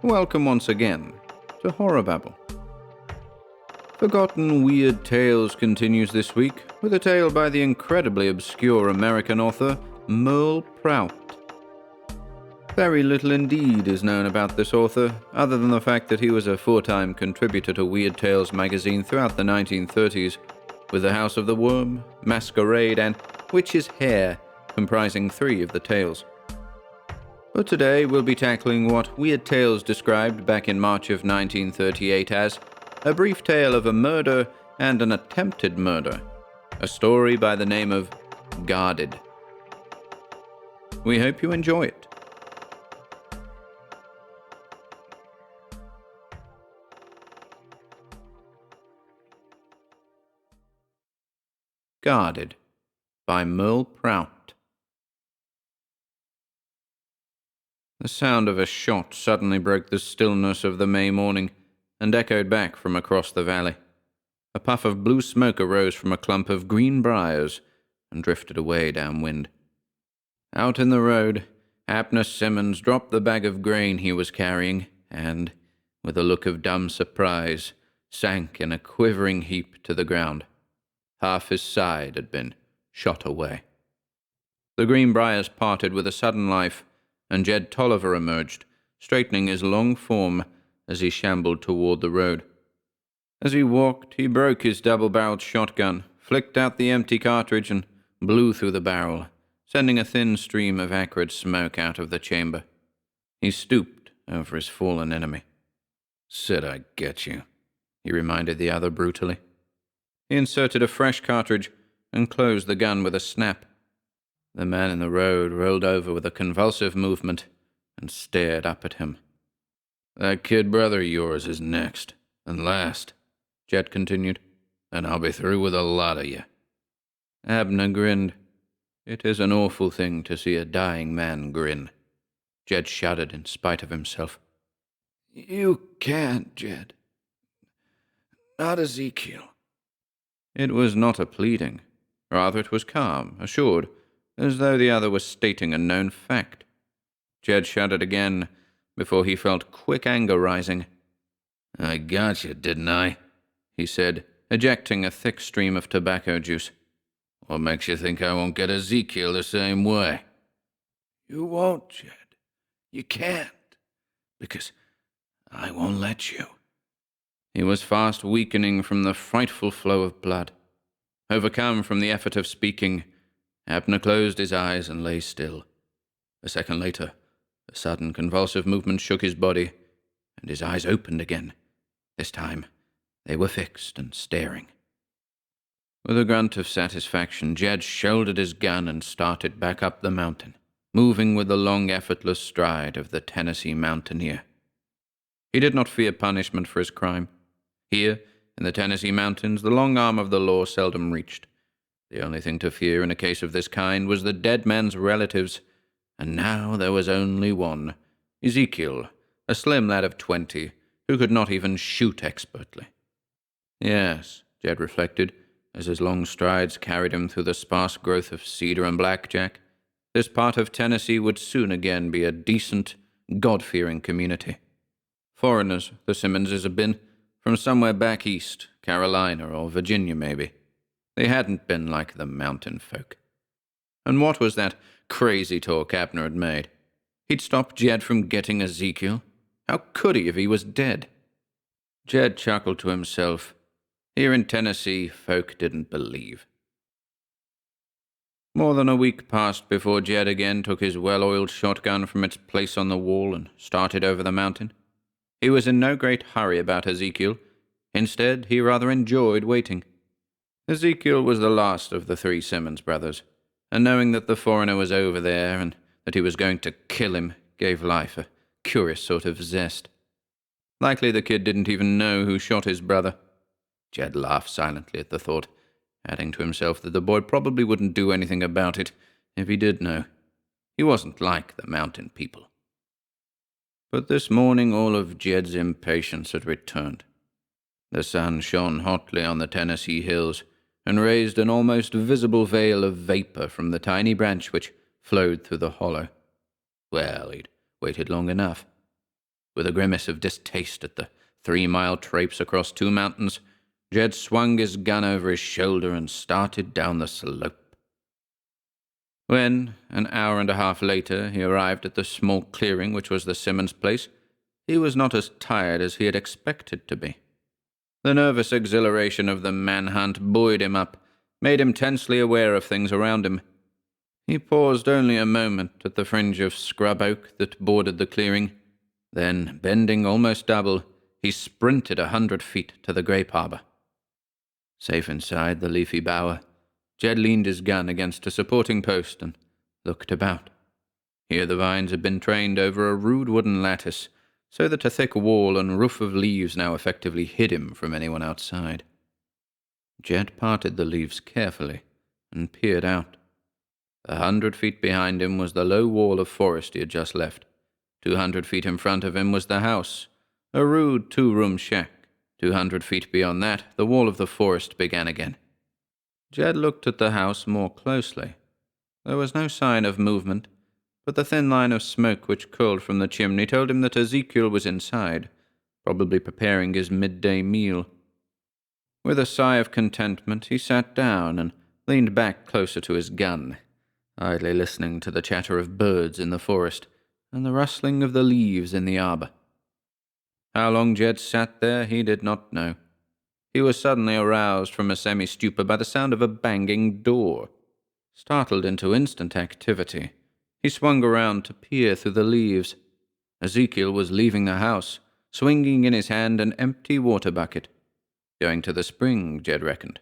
Welcome once again to HorrorBabble. Forgotten Weird Tales continues this week with a tale by the incredibly obscure American author Mearle Prout. Very little indeed is known about this author, other than the fact that he was a four-time contributor to Weird Tales magazine throughout the 1930s, with The House of the Worm, Masquerade, and Witch's Hair comprising 3 of the tales. But today we'll be tackling what Weird Tales described back in March of 1938 as a brief tale of a murder and an attempted murder, a story by the name of Guarded. We hope you enjoy it. Guarded by Mearle Prout. The sound of a shot suddenly broke the stillness of the May morning and echoed back from across the valley. A puff of blue smoke arose from a clump of green briars and drifted away downwind. Out in the road, Abner Simmons dropped the bag of grain he was carrying and, with a look of dumb surprise, sank in a quivering heap to the ground. Half his side had been shot away. The green briars parted with a sudden life, and Jed Tolliver emerged, straightening his long form as he shambled toward the road. As he walked, he broke his double-barreled shotgun, flicked out the empty cartridge, and blew through the barrel, sending a thin stream of acrid smoke out of the chamber. He stooped over his fallen enemy. "Said I'd get you," he reminded the other brutally. He inserted a fresh cartridge and closed the gun with a snap. The man in the road rolled over with a convulsive movement and stared up at him. "That kid brother of yours is next, and last," Jed continued, "and I'll be through with a lot of you." Abner grinned. It is an awful thing to see a dying man grin. Jed shuddered in spite of himself. "You can't, Jed. Not Ezekiel." It was not a pleading. Rather, it was calm, assured, as though the other was stating a known fact. Jed shuddered again, before he felt quick anger rising. "I got you, didn't I?" he said, ejecting a thick stream of tobacco juice. "What makes you think I won't get Ezekiel the same way?" "You won't, Jed. You can't. Because I won't let you." He was fast weakening from the frightful flow of blood. Overcome from the effort of speaking, Abner closed his eyes and lay still. A second later, a sudden convulsive movement shook his body, and his eyes opened again. This time, they were fixed and staring. With a grunt of satisfaction, Jed shouldered his gun and started back up the mountain, moving with the long, effortless stride of the Tennessee mountaineer. He did not fear punishment for his crime. Here, in the Tennessee mountains, the long arm of the law seldom reached. The only thing to fear in a case of this kind was the dead man's relatives, and now there was only one, Ezekiel, a slim lad of 20, who could not even shoot expertly. Yes, Jed reflected, as his long strides carried him through the sparse growth of cedar and blackjack, this part of Tennessee would soon again be a decent, God-fearing community. Foreigners, the Simmonses had been, from somewhere back east, Carolina or Virginia maybe. They hadn't been like the mountain folk. And what was that crazy talk Abner had made? He'd stop Jed from getting Ezekiel? How could he if he was dead? Jed chuckled to himself. Here in Tennessee, folk didn't believe. More than a week passed before Jed again took his well-oiled shotgun from its place on the wall and started over the mountain. He was in no great hurry about Ezekiel. Instead, he rather enjoyed waiting. Ezekiel was the last of the 3 Simmons brothers, and knowing that the foreigner was over there and that he was going to kill him gave life a curious sort of zest. Likely the kid didn't even know who shot his brother. Jed laughed silently at the thought, adding to himself that the boy probably wouldn't do anything about it if he did know. He wasn't like the mountain people. But this morning all of Jed's impatience had returned. The sun shone hotly on the Tennessee hills and raised an almost visible veil of vapor from the tiny branch which flowed through the hollow. Well, he'd waited long enough. With a grimace of distaste at the 3-mile traipse across 2 mountains, Jed swung his gun over his shoulder and started down the slope. When, an hour and a half later, he arrived at the small clearing which was the Simmons place, he was not as tired as he had expected to be. The nervous exhilaration of the manhunt buoyed him up, made him tensely aware of things around him. He paused only a moment at the fringe of scrub oak that bordered the clearing. Then, bending almost double, he sprinted 100 feet to the grape arbor. Safe inside the leafy bower, Jed leaned his gun against a supporting post and looked about. Here the vines had been trained over a rude wooden lattice, so that a thick wall and roof of leaves now effectively hid him from anyone outside. Jed parted the leaves carefully and peered out. 100 feet behind him was the low wall of forest he had just left. 200 feet in front of him was the house, a rude 2-room shack. 200 feet beyond that, the wall of the forest began again. Jed looked at the house more closely. There was no sign of movement, but the thin line of smoke which curled from the chimney told him that Ezekiel was inside, probably preparing his midday meal. With a sigh of contentment, he sat down and leaned back closer to his gun, idly listening to the chatter of birds in the forest and the rustling of the leaves in the arbor. How long Jed sat there, he did not know. He was suddenly aroused from a semi-stupor by the sound of a banging door. Startled into instant activity, he swung around to peer through the leaves. Ezekiel was leaving the house, swinging in his hand an empty water bucket. Going to the spring, Jed reckoned.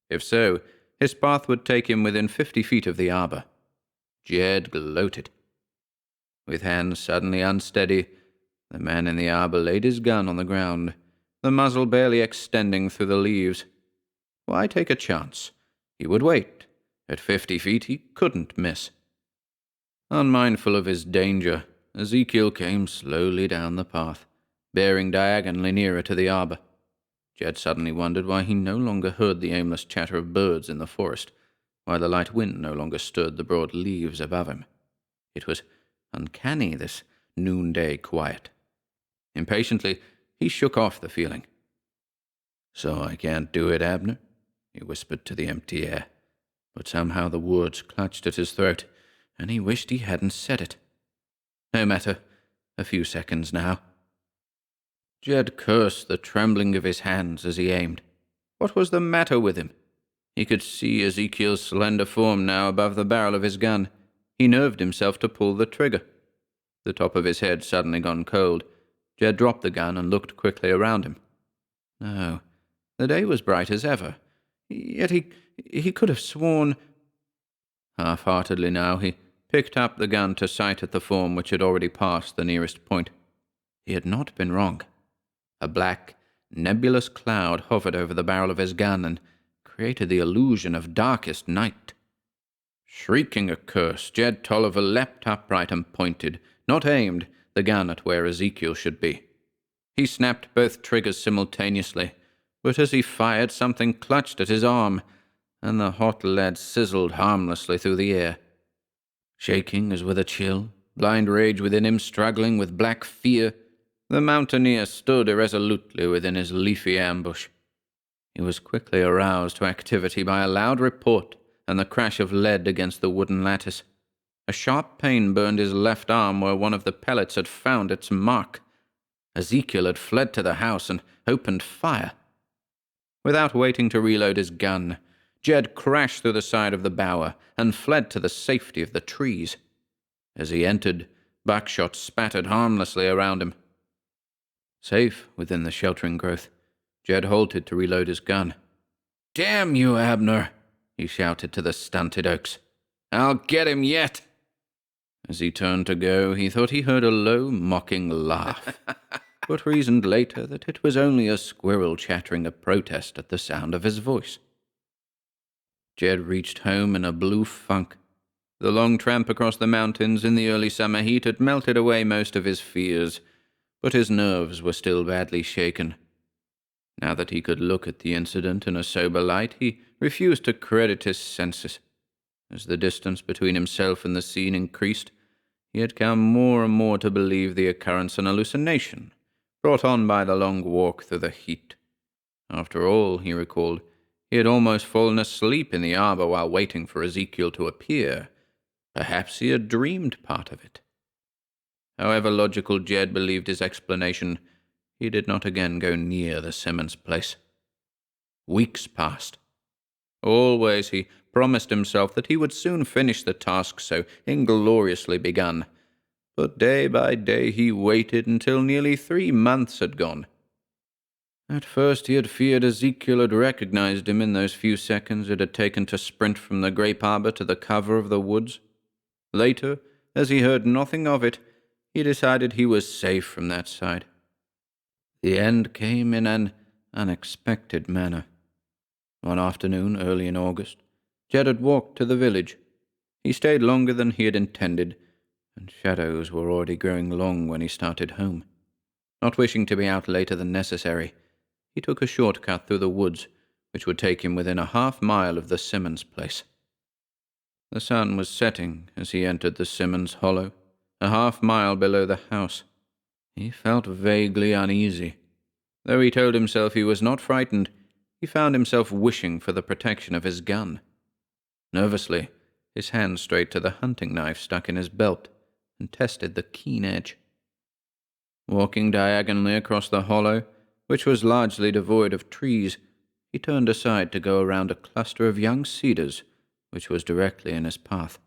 If so, his path would take him within 50 feet of the arbor. Jed gloated. With hands suddenly unsteady, the man in the arbor laid his gun on the ground, the muzzle barely extending through the leaves. Why take a chance? He would wait. At 50 feet, he couldn't miss. Unmindful of his danger, Ezekiel came slowly down the path, bearing diagonally nearer to the arbor. Jed suddenly wondered why he no longer heard the aimless chatter of birds in the forest, why the light wind no longer stirred the broad leaves above him. It was uncanny, this noonday quiet. Impatiently, he shook off the feeling. "So I can't do it, Abner?" he whispered to the empty air. But somehow the words clutched at his throat, and he wished he hadn't said it. No matter, a few seconds now. Jed cursed the trembling of his hands as he aimed. What was the matter with him? He could see Ezekiel's slender form now above the barrel of his gun. He nerved himself to pull the trigger. The top of his head suddenly gone cold, Jed dropped the gun and looked quickly around him. No, the day was bright as ever. Yet he could have sworn... Half-heartedly now, he picked up the gun to sight at the form which had already passed the nearest point. He had not been wrong. A black, nebulous cloud hovered over the barrel of his gun and created the illusion of darkest night. Shrieking a curse, Jed Tolliver leapt upright and pointed, not aimed, the gun at where Ezekiel should be. He snapped both triggers simultaneously, but as he fired, something clutched at his arm, and the hot lead sizzled harmlessly through the air. Shaking as with a chill, blind rage within him struggling with black fear, the mountaineer stood irresolutely within his leafy ambush. He was quickly aroused to activity by a loud report and the crash of lead against the wooden lattice. A sharp pain burned his left arm where one of the pellets had found its mark. Ezekiel had fled to the house and opened fire. Without waiting to reload his gun, Jed crashed through the side of the bower and fled to the safety of the trees. As he entered, buckshot spattered harmlessly around him. Safe within the sheltering growth, Jed halted to reload his gun. "Damn you, Abner!" he shouted to the stunted oaks. "I'll get him yet!" As he turned to go, he thought he heard a low, mocking laugh, but reasoned later that it was only a squirrel chattering a protest at the sound of his voice. Jed reached home in a blue funk. The long tramp across the mountains in the early summer heat had melted away most of his fears, but his nerves were still badly shaken. Now that he could look at the incident in a sober light, he refused to credit his senses. As the distance between himself and the scene increased, he had come more and more to believe the occurrence an hallucination, brought on by the long walk through the heat. After all, he recalled, he had almost fallen asleep in the arbor while waiting for Ezekiel to appear. Perhaps he had dreamed part of it. However logical Jed believed his explanation, he did not again go near the Simmons place. Weeks passed. Always he promised himself that he would soon finish the task so ingloriously begun. But day by day he waited until nearly 3 months had gone. At first he had feared Ezekiel had recognized him in those few seconds it had taken to sprint from the grape arbor to the cover of the woods. Later, as he heard nothing of it, he decided he was safe from that sight. The end came in an unexpected manner. One afternoon, early in August, Jed had walked to the village. He stayed longer than he had intended, and shadows were already growing long when he started home. Not wishing to be out later than necessary, he took a shortcut through the woods, which would take him within a half-mile of the Simmons place. The sun was setting as he entered the Simmons hollow, a half-mile below the house. He felt vaguely uneasy. Though he told himself he was not frightened, he found himself wishing for the protection of his gun. Nervously, his hand strayed to the hunting knife stuck in his belt and tested the keen edge. Walking diagonally across the hollow, which was largely devoid of trees, he turned aside to go around a cluster of young cedars, which was directly in his path.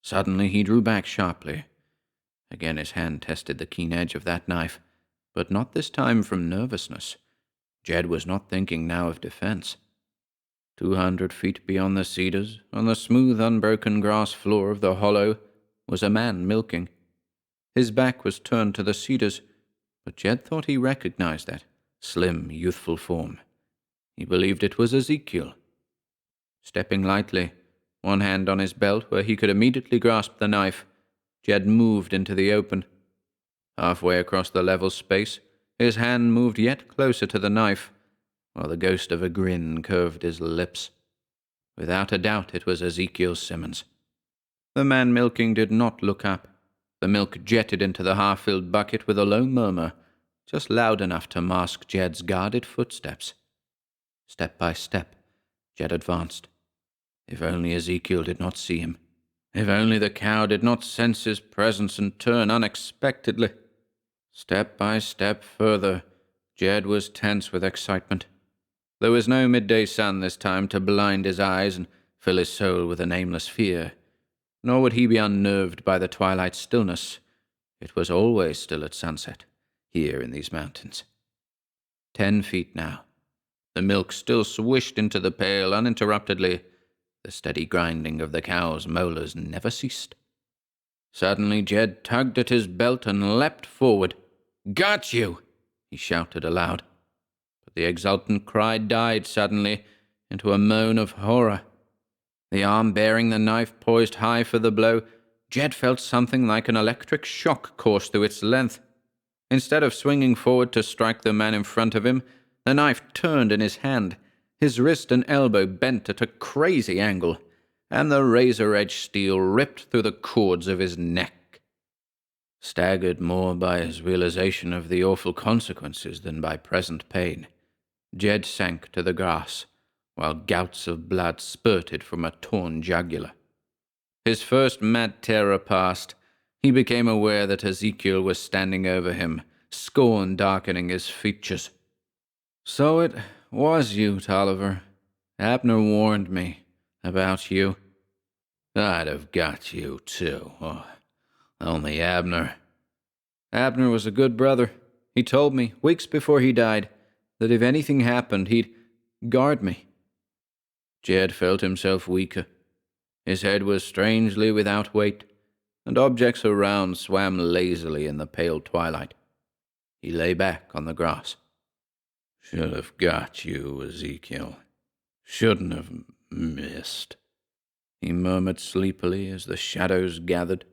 Suddenly he drew back sharply. Again his hand tested the keen edge of that knife, but not this time from nervousness. Jed was not thinking now of defense. 200 feet beyond the cedars, on the smooth, unbroken grass floor of the hollow, was a man milking. His back was turned to the cedars, but Jed thought he recognized that slim, youthful form. He believed it was Ezekiel. Stepping lightly, one hand on his belt where he could immediately grasp the knife, Jed moved into the open. Halfway across the level space, his hand moved yet closer to the knife, while the ghost of a grin curved his lips. Without a doubt it was Ezekiel Simmons. The man milking did not look up. The milk jetted into the half-filled bucket with a low murmur, just loud enough to mask Jed's guarded footsteps. Step by step, Jed advanced. If only Ezekiel did not see him. If only the cow did not sense his presence and turn unexpectedly. Step by step further, Jed was tense with excitement. There was no midday sun this time to blind his eyes and fill his soul with a nameless fear. Nor would he be unnerved by the twilight stillness. It was always still at sunset, here in these mountains. 10 feet now. The milk still swished into the pail uninterruptedly. The steady grinding of the cow's molars never ceased. Suddenly Jed tugged at his belt and leapt forward. "Got you!" he shouted aloud. But the exultant cry died suddenly into a moan of horror. The arm bearing the knife poised high for the blow, Jed felt something like an electric shock course through its length. Instead of swinging forward to strike the man in front of him, the knife turned in his hand. His wrist and elbow bent at a crazy angle, and the razor-edged steel ripped through the cords of his neck. Staggered more by his realization of the awful consequences than by present pain, Jed sank to the grass, while gouts of blood spurted from a torn jugular. His first mad terror past, he became aware that Ezekiel was standing over him, scorn darkening his features. "So it was you, Tolliver. Abner warned me about you." "I'd have got you, too. Oh, only Abner." "Abner was a good brother. He told me, weeks before he died, that if anything happened, he'd guard me." Jed felt himself weaker. His head was strangely without weight, and objects around swam lazily in the pale twilight. He lay back on the grass. "Should have got you, Ezekiel. Shouldn't have missed," he murmured sleepily as the shadows gathered.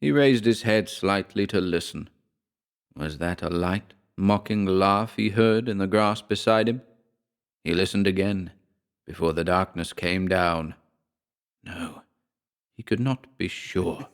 He raised his head slightly to listen. Was that a light, mocking laugh he heard in the grass beside him? He listened again, before the darkness came down. No, he could not be sure.